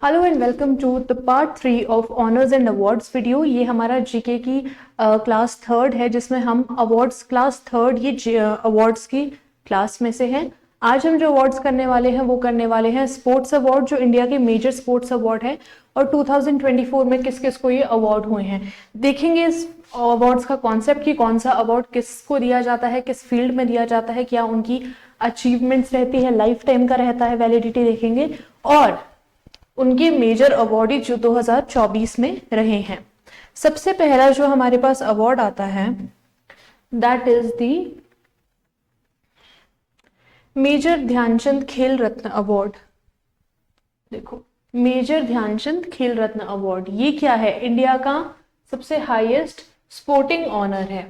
Hello and welcome to the part 3 of honours and awards video. ये हमारा GK की class third है, जिसमें हम अवार्ड्स क्लास थर्ड ये अवार्ड्स की क्लास में से हैं। आज हम जो अवार्ड्स करने वाले हैं वो करने वाले हैं स्पोर्ट्स अवार्ड, जो इंडिया के मेजर स्पोर्ट्स अवार्ड है और 2024 में किस किस को ये अवार्ड हुए हैं। देखेंगे इस अवार्ड्स का कॉन्सेप्ट कि कौन सा अवार्ड किसको दिया जाता है, किस फील्ड में दिया जाता है, क्या उनकी अचीवमेंट्स रहती है, लाइफ टाइम का रहता है वैलिडिटी, देखेंगे और उनके मेजर अवार्ड जो 2024 में रहे हैं। सबसे पहला जो हमारे पास अवार्ड आता है that is the major Dhyan Chand Khel Ratna award. देखो, मेजर ध्यानचंद खेल रत्न अवार्ड ये क्या है? इंडिया का सबसे हाईएस्ट स्पोर्टिंग ऑनर है।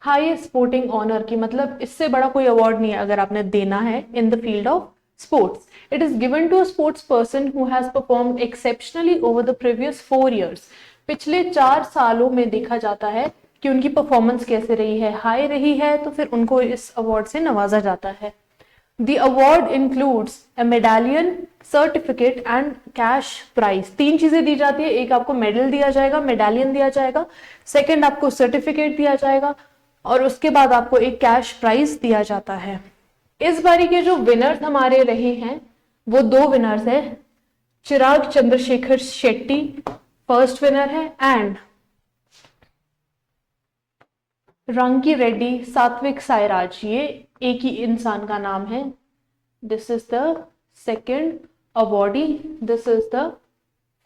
हाईएस्ट स्पोर्टिंग ऑनर की मतलब इससे बड़ा कोई अवार्ड नहीं है अगर आपने देना है in the field of sports. It is given to a sports person who has performed exceptionally over the previous 4 years. पिछले 4 सालों में देखा जाता है कि उनकी परफॉर्मेंस कैसे रही है, हाई रही है तो फिर उनको इस अवार्ड से नवाजा जाता है। The award includes a medallion, certificate and cash prize. 3 चीजें दी जाती है। एक आपको मेडल दिया जाएगा, मेडालियन दिया जाएगा, सेकंड आपको सर्टिफिकेट दिया जाएगा और उसके बाद आपको एक कैश प्राइज दिया जाता है। इस बारी के जो विनर्स हमारे रहे हैं वो 2 विनर्स हैं। चिराग चंद्रशेखर शेट्टी फर्स्ट विनर है एंड रंकी रेड्डी सात्विक साईराज, ये एक ही इंसान का नाम है। This is the second awardee, this is the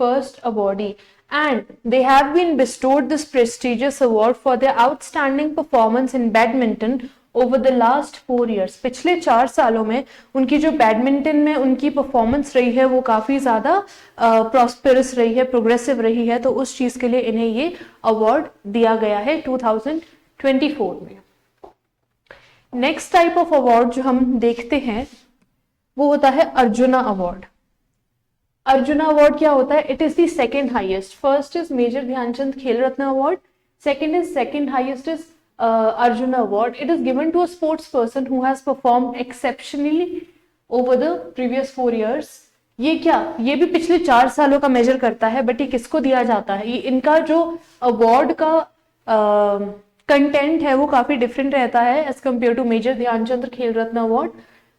first awardee and they have been bestowed this prestigious award for their outstanding performance in badminton over the last 4 years. पिछले 4 सालों में उनकी जो बैडमिंटन में उनकी परफॉर्मेंस रही है वो काफी ज्यादा प्रॉस्पेरस रही है, प्रोग्रेसिव रही है, तो उस चीज के लिए इन्हें ये अवार्ड दिया गया है 2024 में। नेक्स्ट टाइप ऑफ अवार्ड जो हम देखते हैं वो होता है अर्जुना अवार्ड। अर्जुना अवार्ड क्या होता है? It is the second highest. First is major Dhyan Chand Khel Ratna award, second highest is Arjuna award. It is given to a sports person who has performed exceptionally over the previous 4 years. ये क्या? ये भी पिछले 4 सालों का मेजर करता है, बट ये किसको दिया जाता है? ये इनका जो अवार्ड का कंटेंट है वो काफी डिफरेंट रहता है as compare to major Dhyan Chand Khel Ratna award.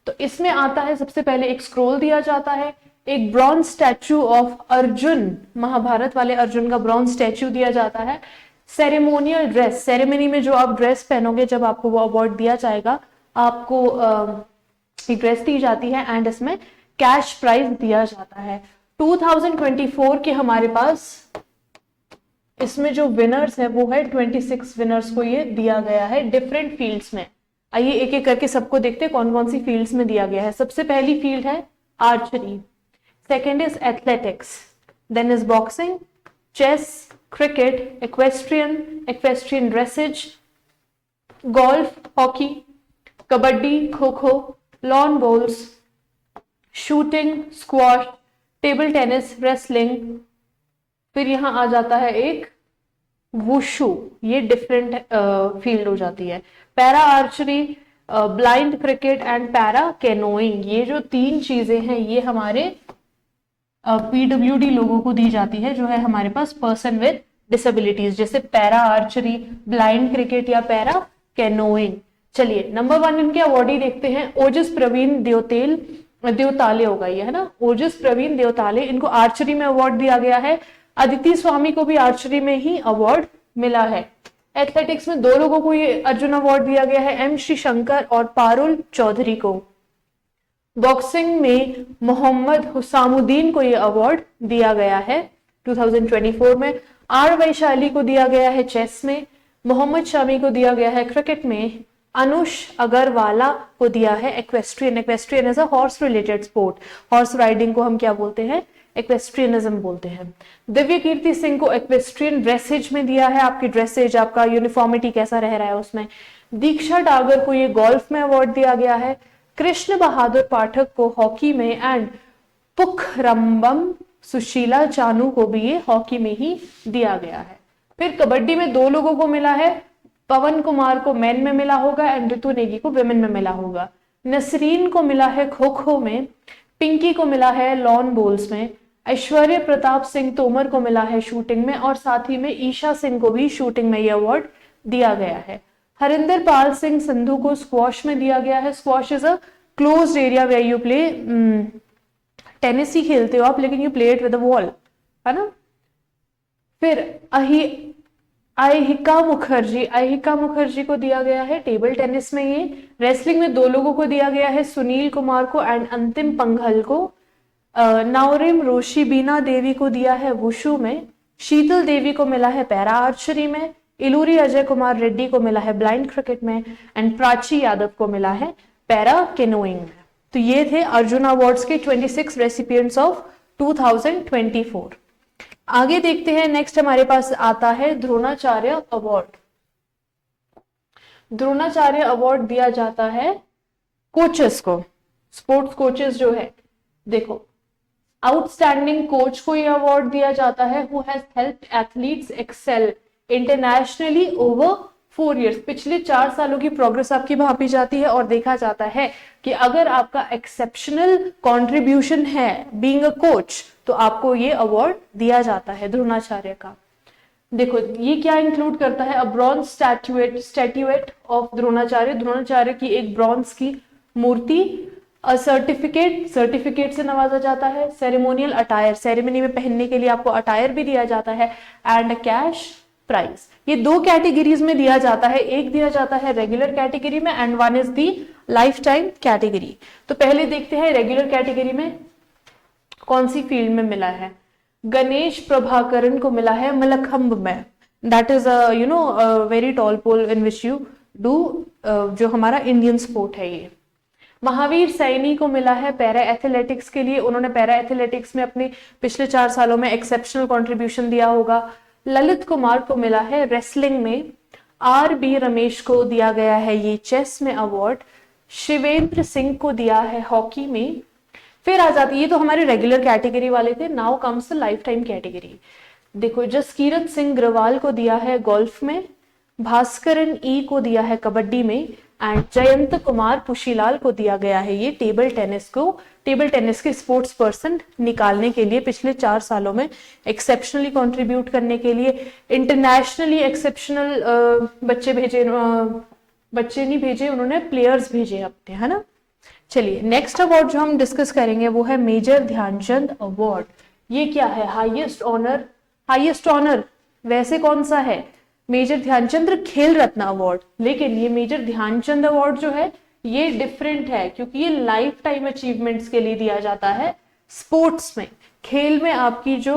तो इसमें आता है सबसे पहले एक स्क्रोल दिया जाता है, एक bronze statue of Arjun, Mahabharata वाले अर्जुन का ब्रॉन्ज स्टैचू दिया जाता है। सेरेमोनियल ड्रेस, सेरेमनी में जो आप ड्रेस पहनोगे जब आपको वो अवार्ड दिया जाएगा, आपको एक ड्रेस दी जाती है एंड इसमें कैश प्राइज दिया जाता है। 2024 के हमारे पास इसमें जो विनर्स है वो है 26 विनर्स को ये दिया गया है डिफरेंट फील्ड्स में। आइए एक एक करके सबको देखते हैं कौन कौन सी फील्ड्स में दिया गया है। सबसे पहली फील्ड है archery, second is athletics, then is boxing, chess, cricket, equestrian dressage, golf, hockey, kabaddi, kho-kho, lawn bowls, shooting, squash, table tennis, wrestling। फिर यहाँ आ जाता है एक वुशु, ये डिफरेंट फील्ड हो जाती है। Para archery, blind cricket and para canoeing, ये जो 3 चीजें हैं ये हमारे पीडब्ल्यूडी लोगों को दी जाती है, जो है हमारे पास पर्सन विद डिसेबिलिटीज, जैसे पैरा आर्चरी, ब्लाइंड क्रिकेट या पैरा कैनोइंग। चलिए नंबर 1 इनके अवार्डी देखते हैं। ओजस प्रवीण देवताले होगा ये, है ना, ओजस प्रवीण देवताले, इनको आर्चरी में अवार्ड दिया गया है। अदिति स्वामी को भी आर्चरी में ही अवार्ड मिला है। एथलेटिक्स में 2 लोगों को ये अर्जुन अवार्ड दिया गया है, एम श्री शंकर और पारुल चौधरी को। बॉक्सिंग में मोहम्मद हुसामुद्दीन को यह अवार्ड दिया गया है 2024 में। आर वैशाली को दिया गया है चेस में, मोहम्मद शामी को दिया गया है क्रिकेट में, अनुष अग्रवाला को दिया है equestrian. Equestrian is a horse related sport, horse riding को हम क्या बोलते हैं? एक्वेस्ट्रियनिज्म बोलते हैं। दिव्य कीर्ति सिंह को एक्वेस्ट्रियन ड्रेसेज में दिया है, आपकी ड्रेसेज, आपका यूनिफॉर्मिटी कैसा रह रहा है उसमें। दीक्षा डागर को ये गोल्फ में अवार्ड दिया गया है। कृष्ण बहादुर पाठक को हॉकी में एंड पुखरम्बम सुशीला चानू को भी ये हॉकी में ही दिया गया है। फिर कबड्डी में 2 लोगों को मिला है, पवन कुमार को मेन में मिला होगा एंड ऋतु नेगी को विमेन में मिला होगा। नसरीन को मिला है खो खो में, पिंकी को मिला है लॉन बोल्स में, ऐश्वर्य प्रताप सिंह तोमर को मिला है शूटिंग में, और साथ ही में ईशा सिंह को भी शूटिंग में ये अवार्ड दिया गया है। हरिंदर पाल सिंह संधू को स्क्वॉश में दिया गया है। Squash is a closed area where you play, tennis ही खेलते हो आप लेकिन you play it with a wall, है ना। फिर अहिका मुखर्जी को दिया गया है टेबल टेनिस में। ये रेसलिंग में 2 लोगों को दिया गया है, सुनील कुमार को एंड अंतिम पंघल को। नाओरिम रोशीबीना देवी को दिया है वुशु में, शीतल देवी को मिला है पैरा आर्चरी में, इलूरी अजय कुमार रेड्डी को मिला है ब्लाइंड क्रिकेट में, एंड प्राची यादव को मिला है पैरा केनोइंग में। तो ये थे अर्जुन अवार्ड्स के 26 रेसिपिएंट्स ऑफ 2024। आगे देखते हैं, नेक्स्ट हमारे पास आता है द्रोणाचार्य अवार्ड। द्रोणाचार्य अवार्ड दिया जाता है कोचेस को, स्पोर्ट्स कोचेस जो है। देखो, आउटस्टैंडिंग कोच को यह अवार्ड दिया जाता है who has helped athletes excel internationally over 4 years। पिछले 4 सालों की प्रोग्रेस आपकी भापी जाती है और देखा जाता है कि अगर आपका एक्सेप्शनल कंट्रीब्यूशन है बीइंग अ कोच तो आपको ये अवार्ड दिया जाता है द्रोणाचार्य का। देखो, ये क्या इंक्लूड करता है, अ ब्रॉन्ज स्टैट्यूएट ऑफ द्रोणाचार्य की एक ब्रॉन्ज की मूर्ति, अ सर्टिफिकेट से नवाजा जाता है, सेरेमोनियल अटायर, सेरेमनी में पहनने के लिए आपको अटायर भी दिया जाता है, एंड कैश प्राइज। ये 2 कैटेगरीज में दिया जाता है, एक दिया जाता है रेगुलर कैटेगरी में and one is the life time category. तो पहले देखते हैं रेगुलर कैटेगरी में कौन सी फील्ड में मिला है। गणेश प्रभाकरन को मिला है मलखंब में, that is very tall pole in which you do, जो हमारा इंडियन स्पोर्ट है ये। महावीर सैनी को मिला है पैरा एथलेटिक्स के लिए, उन्होंने पैरा एथलेटिक्स में अपने पिछले 4 सालों में एक्सेप्शनल कंट्रीब्यूशन दिया होगा। ललित कुमार को मिला है रेसलिंग में, RB रमेश को दिया गया है ये चेस में अवार्ड, शिवेंद्र सिंह को दिया है हॉकी में। फिर आ जाती, ये तो हमारे रेगुलर कैटेगरी वाले थे, now comes the life time category. देखो, जसकीरत सिंह ग्रवाल को दिया है गोल्फ में, भास्करन ई को दिया है कबड्डी में, एंड जयंत कुमार पुशीलाल को दिया गया है ये टेबल टेनिस के स्पोर्ट्स पर्सन निकालने के लिए, पिछले 4 सालों में एक्सेप्शनली कंट्रीब्यूट करने के लिए। इंटरनेशनली एक्सेप्शनल बच्चे नहीं भेजे उन्होंने, प्लेयर्स भेजे अपने, है ना। चलिए, नेक्स्ट अवार्ड जो हम डिस्कस करेंगे वो है मेजर ध्यानचंद अवार्ड। ये क्या है, हाईएस्ट ऑनर वैसे कौन सा है, मेजर ध्यानचंद खेल रत्न अवार्ड, लेकिन ये मेजर ध्यानचंद अवार्ड जो है ये डिफरेंट है क्योंकि ये लाइफ टाइम अचीवमेंट्स के लिए दिया जाता है। स्पोर्ट्स में, खेल में आपकी जो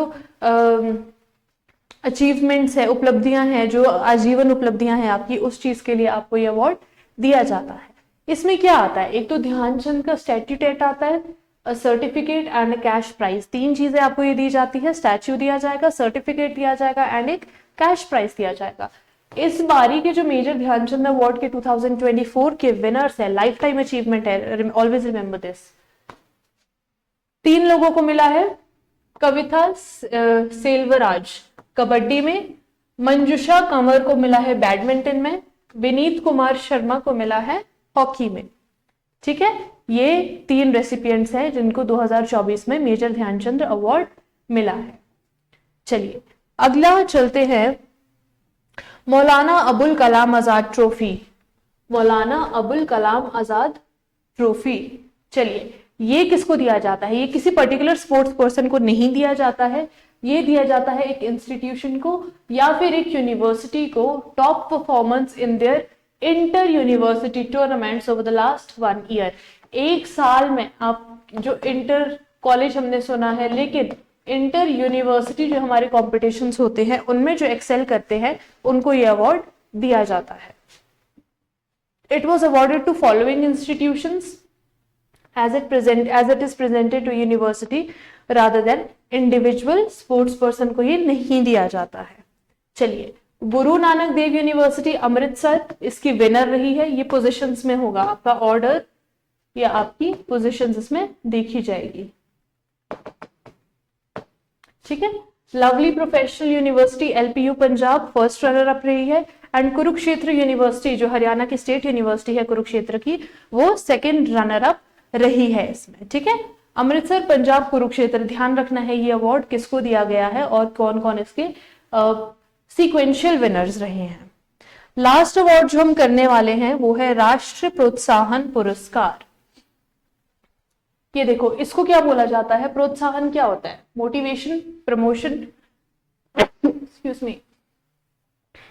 अचीवमेंट्स है, उपलब्धियां हैं, जो आजीवन उपलब्धियां हैं आपकी, उस चीज के लिए आपको ये अवार्ड दिया जाता है। इसमें क्या आता है, एक तो ध्यानचंद का स्टैट्यूट आता है, सर्टिफिकेट एंड कैश प्राइज। 3 चीजें आपको ये दी जाती है, स्टैच्यू दिया जाएगा, सर्टिफिकेट दिया जाएगा एंड एक कैश प्राइज दिया जाएगा। इस बारी के जो मेजर ध्यानचंद अवार्ड के 2024 के विनर्स है, लाइफ टाइम अचीवमेंट है, ऑलवेज रिमेंबर दिस। 3 लोगों को मिला है, कविता सेल्वराज कबड्डी में, मंजुषा कंवर को मिला है बैडमिंटन में, विनीत कुमार शर्मा को मिला है हॉकी में। ठीक है, ये 3 रेसिपिएंट्स हैं जिनको 2024 में मेजर ध्यानचंद अवार्ड मिला है। चलिए अगला चलते हैं, मौलाना अबुल कलाम आजाद ट्रॉफी। मौलाना अबुल कलाम आजाद ट्रॉफी, चलिए ये किसको दिया जाता है, ये किसी पर्टिकुलर स्पोर्ट्स पर्सन को नहीं दिया जाता है, ये दिया जाता है एक इंस्टीट्यूशन को या फिर एक यूनिवर्सिटी को, top performance in their inter university tournaments over the last 1 year। एक साल में आप, जो इंटर कॉलेज हमने सुना है, लेकिन इंटर यूनिवर्सिटी जो हमारे कॉम्पिटिशन्स होते हैं उनमें जो एक्सेल करते हैं उनको ये अवार्ड दिया जाता है। It was awarded to following institutions as it is presented to university rather than individual sports person को ये नहीं दिया जाता है। चलिए, गुरु नानक देव यूनिवर्सिटी अमृतसर इसकी विनर रही है। ये पोजीशंस में होगा, आपका ऑर्डर या आपकी पोजीशंस इसमें देखी जाएगी। ठीक है, lovely professional university LPU Punjab first runner up रही है, एंड कुरुक्षेत्र यूनिवर्सिटी जो हरियाणा की स्टेट यूनिवर्सिटी है कुरुक्षेत्र की, वो सेकेंड रनर अप रही है इसमें। ठीक है, अमृतसर, पंजाब, कुरुक्षेत्र, ध्यान रखना है ये अवार्ड किसको दिया गया है और कौन कौन इसके सीक्वेंशियल विनर्स रहे हैं। लास्ट अवार्ड जो हम करने वाले हैं वो है राष्ट्रीय प्रोत्साहन पुरस्कार। ये देखो, इसको क्या बोला जाता है, प्रोत्साहन क्या होता है, motivation, promotion, excuse me,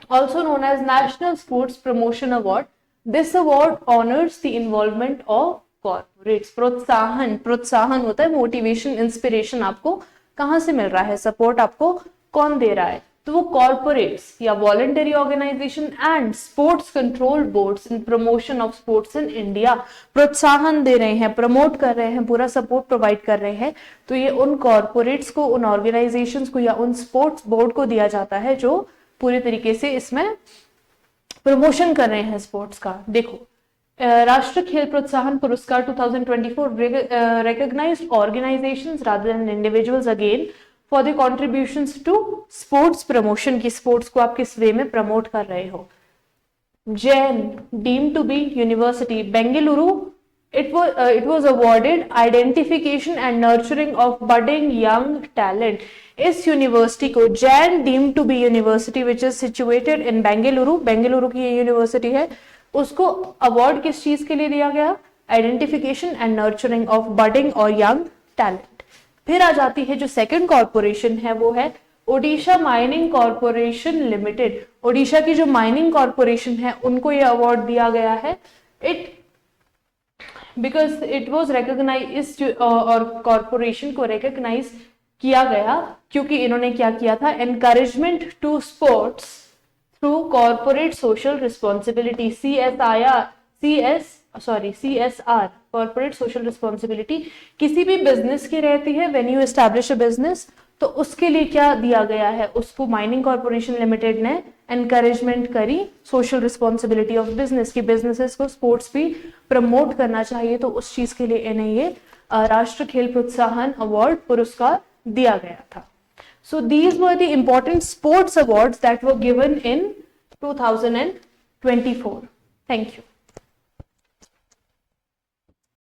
also known as National Sports Promotion Award. This award honors the involvement of corporates. प्रोत्साहन होता है मोटिवेशन, इंस्पिरेशन, आपको कहां से मिल रहा है, सपोर्ट आपको कौन दे रहा है, तो वो कॉर्पोरेट्स या voluntary organisation and sports control boards in promotion of sports in India प्रोत्साहन दे रहे हैं, प्रमोट कर रहे हैं, पूरा सपोर्ट प्रोवाइड कर रहे हैं। तो ये उन कॉर्पोरेट्स को, उन ऑर्गेनाइजेशंस को या उन स्पोर्ट्स बोर्ड को दिया जाता है जो पूरी तरीके से इसमें प्रमोशन कर रहे हैं स्पोर्ट्स का। देखो, राष्ट्रीय खेल प्रोत्साहन पुरस्कार 2024 recognized organizations rather than individuals again for the contributions to sports promotion, की स्पोर्ट्स को आप किस वे में प्रमोट कर रहे हो। Jain deemed to be university Bengaluru, it was awarded identification and nurturing of budding young talent। इस यूनिवर्सिटी को Jain deemed to be university which is situated in Bengaluru, Bengaluru की ये यूनिवर्सिटी है, उसको अवार्ड किस चीज के लिए दिया गया, identification and nurturing of budding और यंग टैलेंट। फिर आ जाती है जो सेकंड कॉर्पोरेशन है वो है Odisha mining corporation limited. Odisha की जो माइनिंग कॉर्पोरेशन है उनको ये अवार्ड दिया गया है, बिकॉज इट वॉज रिकॉग्नाइज, और कॉर्पोरेशन को रिकॉग्नाइज किया गया क्योंकि इन्होंने क्या किया था, encouragement to sports through corporate social responsibility, CSR, corporate social responsibility किसी भी बिजनेस की रहती है। When you establish a business, तो उसके लिए क्या दिया गया है, उसको माइनिंग कॉर्पोरेशन लिमिटेड ने एनकरेजमेंट करी सोशल रिस्पॉन्सिबिलिटी ऑफ बिजनेस की, बिजनेसेस को स्पोर्ट्स भी प्रमोट करना चाहिए, तो उस चीज के लिए इन्हें ये राष्ट्रीय खेल प्रोत्साहन अवार्ड पुरस्कार दिया गया था। So these were the important sports awards that were given in 2024. Thank you.